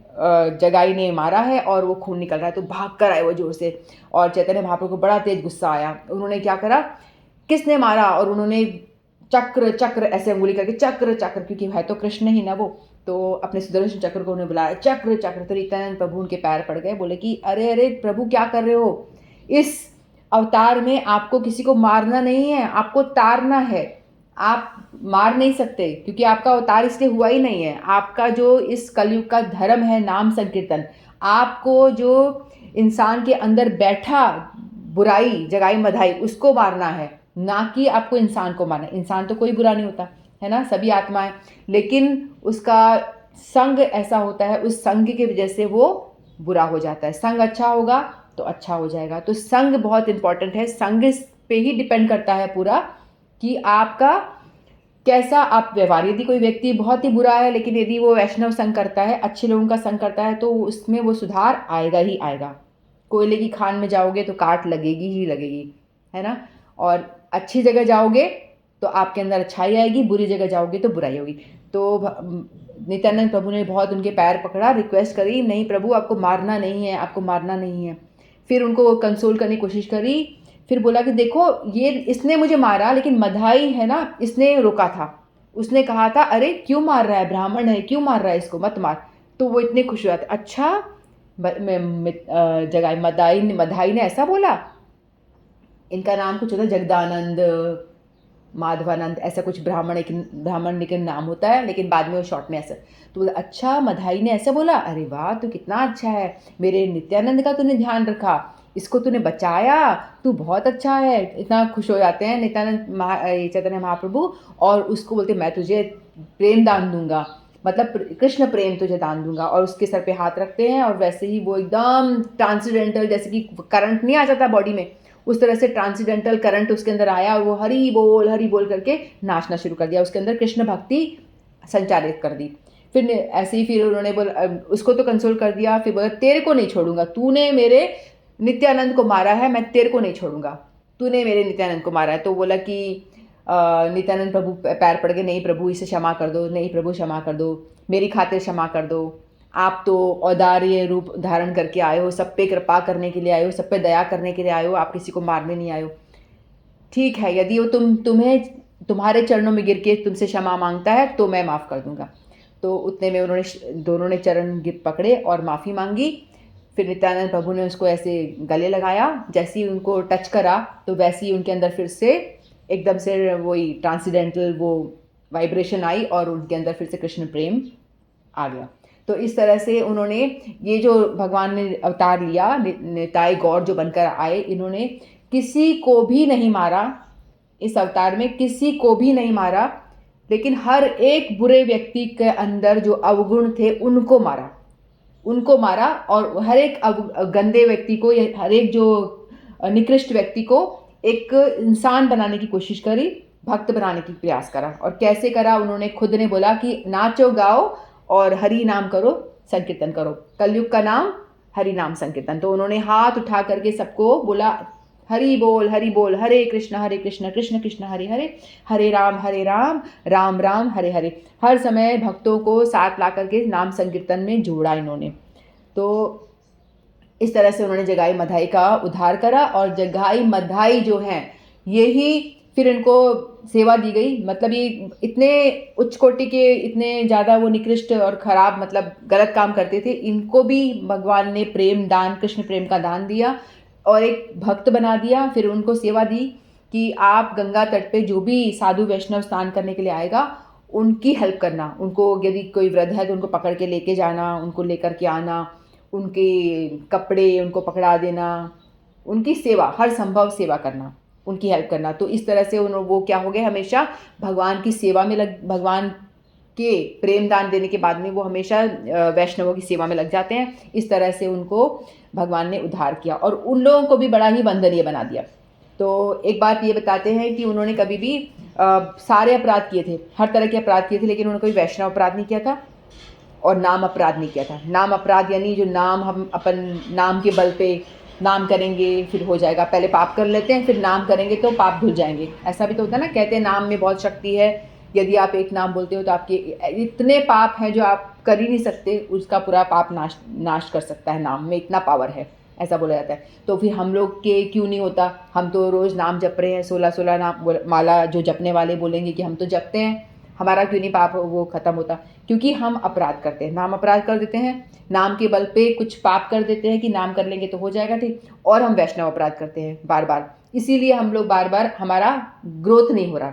जगाई ने मारा है और वो खून निकल रहा है। तो भाग कर आए वो जोर से, और चैतन्य महाप्रभु को बड़ा तेज गुस्सा आया। उन्होंने क्या करा, किसने मारा, और उन्होंने चक्र चक्र ऐसे अंगुली करके चक्र चक्र, क्योंकि है तो कृष्ण ही ना वो, तो अपने सुदर्शन चक्र को उन्हें बुलाया चक्र चक्र। तो नित्यानंद प्रभु उनके पैर पड़ गए, बोले कि अरे अरे प्रभु क्या कर रहे हो, इस अवतार में आपको किसी को मारना नहीं है, आपको तारना है। आप मार नहीं सकते क्योंकि आपका अवतार इसलिए हुआ ही नहीं है। आपका जो इस कलयुग का धर्म है नाम संकीर्तन, आपको जो इंसान के अंदर बैठा बुराई जगाई मधाई उसको मारना है, ना कि आपको इंसान को मारना। इंसान तो कोई बुरा नहीं होता है ना, सभी आत्माएं, लेकिन उसका संग ऐसा होता है, उस संग की वजह से वो बुरा हो जाता है। संग अच्छा होगा तो अच्छा हो जाएगा। तो संग बहुत इंपॉर्टेंट है, संग पे ही डिपेंड करता है पूरा कि आपका कैसा आप व्यवहार। यदि कोई व्यक्ति बहुत ही बुरा है, लेकिन यदि वो वैष्णव संग करता है, अच्छे लोगों का संग करता है, तो उसमें वो सुधार आएगा ही आएगा। कोयले की खान में जाओगे तो काट लगेगी ही लगेगी, है ना। और अच्छी जगह जाओगे तो आपके अंदर अच्छाई आएगी, बुरी जगह जाओगे तो बुराई होगी। तो नित्यानंद प्रभु ने बहुत उनके पैर पकड़ा, रिक्वेस्ट करी, नहीं प्रभु आपको मारना नहीं है, आपको मारना नहीं है। फिर उनको कंसोल करने की कोशिश करी, फिर बोला कि देखो ये इसने मुझे मारा, लेकिन मधाई है ना, इसने रोका था, उसने कहा था अरे क्यों मार रहा है, ब्राह्मण है क्यों मार रहा है, इसको मत मार। तो वो इतने खुश हुआ था, अच्छा जगाई मधाई ने ऐसा बोला। इनका नाम कुछ होता है जगदानंद, माधवानंद, ऐसा कुछ ब्राह्मण लेकिन नाम होता है, लेकिन बाद में वो शॉर्ट में ऐसा। तो बोला अच्छा मधाई ने ऐसा बोला, अरे वाह तू कितना अच्छा है, मेरे नित्यानंद का तूने ध्यान रखा, इसको तूने बचाया, तू बहुत अच्छा है। इतना खुश हो जाते हैं नित्यानंद चैतन्य महाप्रभु, और उसको बोलते मैं तुझे प्रेम दान दूंगा, मतलब कृष्ण प्रेम तुझे दान दूंगा। और उसके सर पे हाथ रखते हैं, और वैसे ही वो एकदम ट्रांसडेंटल, जैसे कि करंट नहीं आ जाता बॉडी में, उस तरह से ट्रांसडेंटल करंट उसके अंदर आया, और वो हरि बोल करके नाचना शुरू कर दिया, उसके अंदर कृष्ण भक्ति संचारित कर दी। फिर ऐसे ही फिर उन्होंने बोला, उसको तो कंसोल कर दिया, फिर बोला तेरे को नहीं छोड़ूंगा, तूने मेरे नित्यानंद को मारा है, मैं तेरे को नहीं छोड़ूंगा, तूने मेरे नित्यानंद को मारा है। तो बोला कि नित्यानंद प्रभु पैर पड़ गए, नहीं प्रभु इसे क्षमा कर दो, नहीं प्रभु क्षमा कर दो, मेरी खातिर क्षमा कर दो, आप तो औदार्य रूप धारण करके आए हो, सब पे कृपा करने के लिए आए हो, सब पे दया करने के लिए आए हो, आप किसी को मारने नहीं आए हो। ठीक है, यदि वो तुम्हारे चरणों में गिर के तुमसे क्षमा मांगता है तो मैं माफ़ कर दूंगा। तो उतने में उन्होंने दोनों ने चरण गिर पकड़े और माफ़ी मांगी। फिर नित्यानंद प्रभु ने उसको ऐसे गले लगाया, जैसे ही उनको टच करा तो वैसे ही उनके अंदर फिर से एकदम से वही ट्रांसीडेंटल वो वाइब्रेशन आई और उनके अंदर फिर से कृष्ण प्रेम आ गया। तो इस तरह से उन्होंने ये जो भगवान ने अवतार लिया, निताई गौर जो बनकर आए, इन्होंने किसी को भी नहीं मारा। इस अवतार में किसी को भी नहीं मारा, लेकिन हर एक बुरे व्यक्ति के अंदर जो अवगुण थे उनको मारा और हर एक गंदे व्यक्ति को, हर एक जो निकृष्ट व्यक्ति को एक इंसान बनाने की कोशिश करी, भक्त बनाने की प्रयास करा। और कैसे करा? उन्होंने खुद ने बोला कि नाचो गाओ और हरि नाम करो, संकीर्तन करो। कलयुग का नाम हरि नाम संकीर्तन। तो उन्होंने हाथ उठा करके सबको बोला, हरि बोल, हरे कृष्ण कृष्ण कृष्ण हरे हरे, हरे राम राम राम हरे हरे। हर समय भक्तों को साथ ला करके नाम संकीर्तन में जोड़ा इन्होंने। तो इस तरह से उन्होंने जगाई मधाई का उद्धार करा। और जगाई मधाई जो हैं, यही फिर इनको सेवा दी गई। मतलब ये इतने उच्च कोटि के, इतने ज़्यादा वो निकृष्ट और ख़राब, मतलब गलत काम करते थे, इनको भी भगवान ने प्रेम दान, कृष्ण प्रेम का दान दिया और एक भक्त बना दिया। फिर उनको सेवा दी कि आप गंगा तट पे जो भी साधु वैष्णव स्नान करने के लिए आएगा, उनकी हेल्प करना। उनको यदि कोई वृद्ध है तो उनको पकड़ के लेके जाना, उनको लेकर के आना, उनके कपड़े उनको पकड़ा देना, उनकी सेवा, हर संभव सेवा करना, उनकी हेल्प करना। तो इस तरह से वो क्या हो गए, हमेशा भगवान की सेवा में भगवान के प्रेम दान देने के बाद में वो हमेशा वैष्णवों की सेवा में लग जाते हैं। इस तरह से उनको भगवान ने उद्धार किया और उन लोगों को भी बड़ा ही वंदनीय बना दिया। तो एक बात ये बताते हैं कि उन्होंने कभी भी सारे अपराध किए थे, हर तरह के अपराध किए थे, लेकिन उन्होंने कोई वैष्णव अपराध नहीं किया था और नाम अपराध नहीं किया था। नाम अपराध यानी जो नाम, हम अपन नाम के बल पे नाम करेंगे फिर हो जाएगा, पहले पाप कर लेते हैं फिर नाम करेंगे तो पाप धुल जाएंगे। ऐसा भी तो होता है ना, कहते हैं नाम में बहुत शक्ति है, यदि आप एक नाम बोलते हो तो आपके इतने पाप हैं जो आप कर ही नहीं सकते, उसका पूरा पाप नाश कर सकता है। नाम में इतना पावर है, ऐसा बोला जाता है। तो फिर हम लोग के क्यों नहीं होता? हम तो रोज़ नाम जप रहे हैं, 16 नाम माला जो जपने वाले बोलेंगे कि हम तो जपते हैं, हमारा क्यों नहीं पाप वो ख़त्म होता? क्योंकि हम अपराध करते हैं, नाम अपराध कर देते हैं, नाम के बल पे कुछ पाप कर देते हैं कि नाम कर लेंगे तो हो जाएगा ठीक, और हम वैष्णव अपराध करते हैं बार बार। इसीलिए हम लोग बार बार, हमारा ग्रोथ नहीं हो रहा,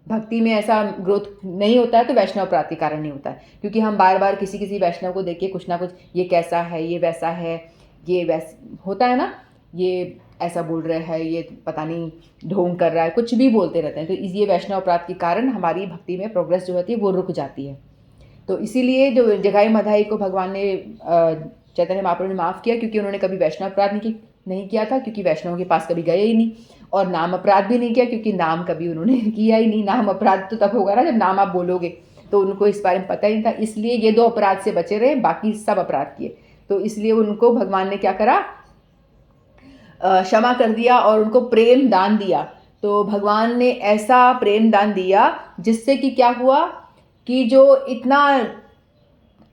भक्ति में ऐसा ग्रोथ नहीं होता है, तो वैष्णव अपराध के कारण नहीं होता है। क्योंकि हम बार बार किसी वैष्णव को देख के कुछ ना कुछ, ये कैसा है, ये वैसा है, ये होता है ना, ये ऐसा बोल रहा है, ये पता नहीं ढोंग कर रहा है, कुछ भी बोलते रहते हैं। तो ये वैष्णव अपराध के कारण हमारी भक्ति में प्रोग्रेस जो होती है वो रुक जाती है। तो इसीलिए जो जगाई मधाई को भगवान ने, चैतन्य महाप्रभु ने माफ़ किया, क्योंकि उन्होंने कभी वैष्णव अपराध नहीं किया था, क्योंकि वैष्णवों के पास कभी गए ही नहीं, और नाम अपराध भी नहीं किया क्योंकि नाम कभी उन्होंने किया ही नहीं। नाम अपराध तो तब होगा ना जब नाम आप बोलोगे, तो उनको इस बारे में पता ही नहीं था, इसलिए ये 2 अपराध से बचे रहे, बाकी सब अपराध किए। तो इसलिए उनको भगवान ने क्या करा, क्षमा कर दिया और उनको प्रेम दान दिया। तो भगवान ने ऐसा प्रेम दान दिया जिससे कि क्या हुआ कि जो इतना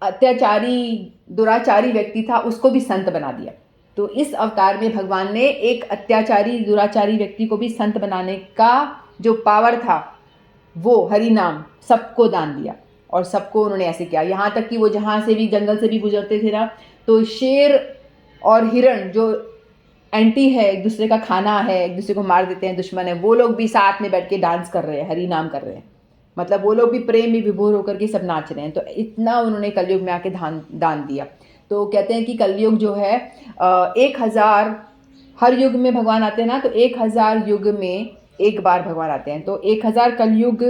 अत्याचारी दुराचारी व्यक्ति था उसको भी संत बना दिया। तो इस अवतार में भगवान ने एक अत्याचारी दुराचारी व्यक्ति को भी संत बनाने का जो पावर था, वो हरि नाम सबको दान दिया और सबको उन्होंने ऐसे किया। यहाँ तक कि वो जहाँ से भी, जंगल से भी गुजरते थे ना, तो शेर और हिरण जो एंटी है, एक दूसरे का खाना है, एक दूसरे को मार देते हैं, दुश्मन है, वो लोग भी साथ में बैठ के डांस कर रहे हैं, हरि नाम कर रहे हैं। मतलब वो लोग भी प्रेम में विभोर होकर के सब नाच रहे हैं। तो इतना उन्होंने कलयुग में आके दान दिया। तो कहते हैं कि कलयुग जो है 1000, हर युग में भगवान आते हैं ना, तो 1000 युग में एक बार भगवान आते हैं। तो 1000 कलयुग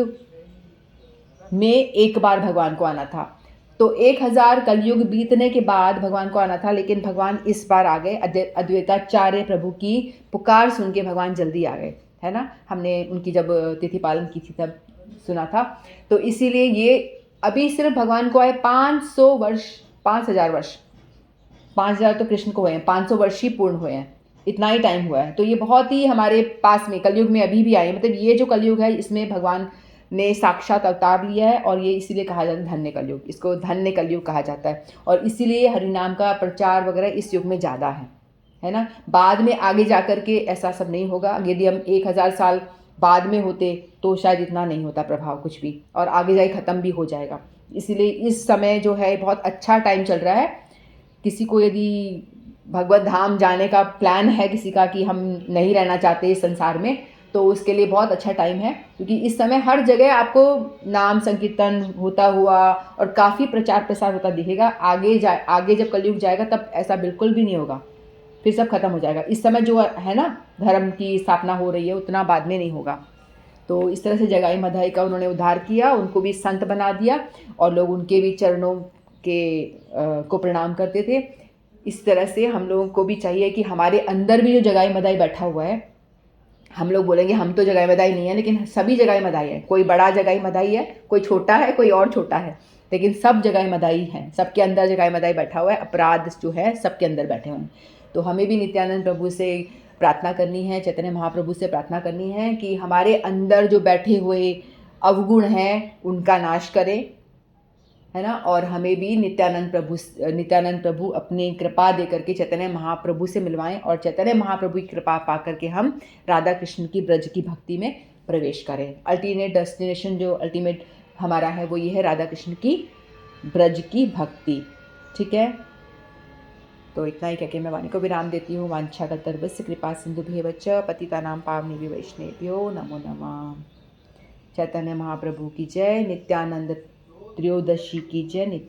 में एक बार भगवान को आना था। तो 1000 कलयुग बीतने के बाद भगवान को आना था, लेकिन भगवान इस बार आ गए। अद्वैताचार्य प्रभु की पुकार सुन के भगवान जल्दी आ गए, है ना। हमने उनकी जब तिथि पालन की थी तब सुना था। तो इसीलिए ये अभी सिर्फ भगवान को आए 500 वर्ष, 5000 वर्ष, 5000 तो कृष्ण को हुए हैं, 500 वर्ष ही पूर्ण हुए हैं, इतना ही टाइम हुआ है। तो ये बहुत ही हमारे पास में कलयुग में अभी भी आए। मतलब ये जो कलयुग है, इसमें भगवान ने साक्षात अवतार लिया है, और ये इसीलिए कहा जाता है धन्य कलयुग, इसको धन्य कलयुग कहा जाता है। और इसीलिए हरिनाम का प्रचार वगैरह इस युग में ज़्यादा है ना। बाद में आगे जा कर के ऐसा सब नहीं होगा। यदि हम 1000 साल बाद में होते तो शायद इतना नहीं होता प्रभाव कुछ भी, और आगे जाके ख़त्म भी हो जाएगा। इसीलिए इस समय जो है बहुत अच्छा टाइम चल रहा है। किसी को यदि भगवत धाम जाने का प्लान है किसी का कि हम नहीं रहना चाहते इस संसार में, तो उसके लिए बहुत अच्छा टाइम है, क्योंकि इस समय हर जगह आपको नाम संकीर्तन होता हुआ और काफ़ी प्रचार प्रसार होता दिखेगा। आगे जब कलयुग जाएगा तब ऐसा बिल्कुल भी नहीं होगा, फिर सब खत्म हो जाएगा। इस समय जो है ना धर्म की स्थापना हो रही है उतना बाद में नहीं होगा। तो इस तरह से जगाई मधाई का उन्होंने उद्धार किया, उनको भी संत बना दिया और लोग उनके भी चरणों को प्रणाम करते थे। इस तरह से हम लोगों को भी चाहिए कि हमारे अंदर भी जो जगाई मधाई बैठा हुआ है, हम लोग बोलेंगे हम तो जगाई मधाई नहीं है, लेकिन सभी जगाई मधाई है। कोई बड़ा जगाई मधाई है, कोई छोटा है, कोई और छोटा है, लेकिन सब जगाई मधाई हैं। सबके अंदर जगाई मधाई बैठा हुआ है। अपराध जो है सबके अंदर बैठे हुए हैं। तो हमें भी नित्यानंद प्रभु से प्रार्थना करनी है, चैतन्य महाप्रभु से प्रार्थना करनी है कि हमारे अंदर जो बैठे हुए अवगुण हैं उनका नाश करें, है ना। और हमें भी नित्यानंद प्रभु अपनी कृपा दे करके चैतन्य महाप्रभु से मिलवाएं, और चैतन्य महाप्रभु की कृपा पा करके हम राधा कृष्ण की ब्रज की भक्ति में प्रवेश करें। अल्टीमेट डेस्टिनेशन जो अल्टीमेट हमारा है वो ये है राधा कृष्ण की ब्रज की भक्ति। ठीक है, तो इतना ही कहकर मैं वाणी को विराम देती हूँ। वांछाकल्पतरुभ्यश्च कृपा सिंधुभ्येव च पतितानां पावनेभ्यो वैष्णवेभ्यो नमो नमः। चैतन्य महाप्रभु की जय, नित्यानंद त्रयोदशी की जय, नित्य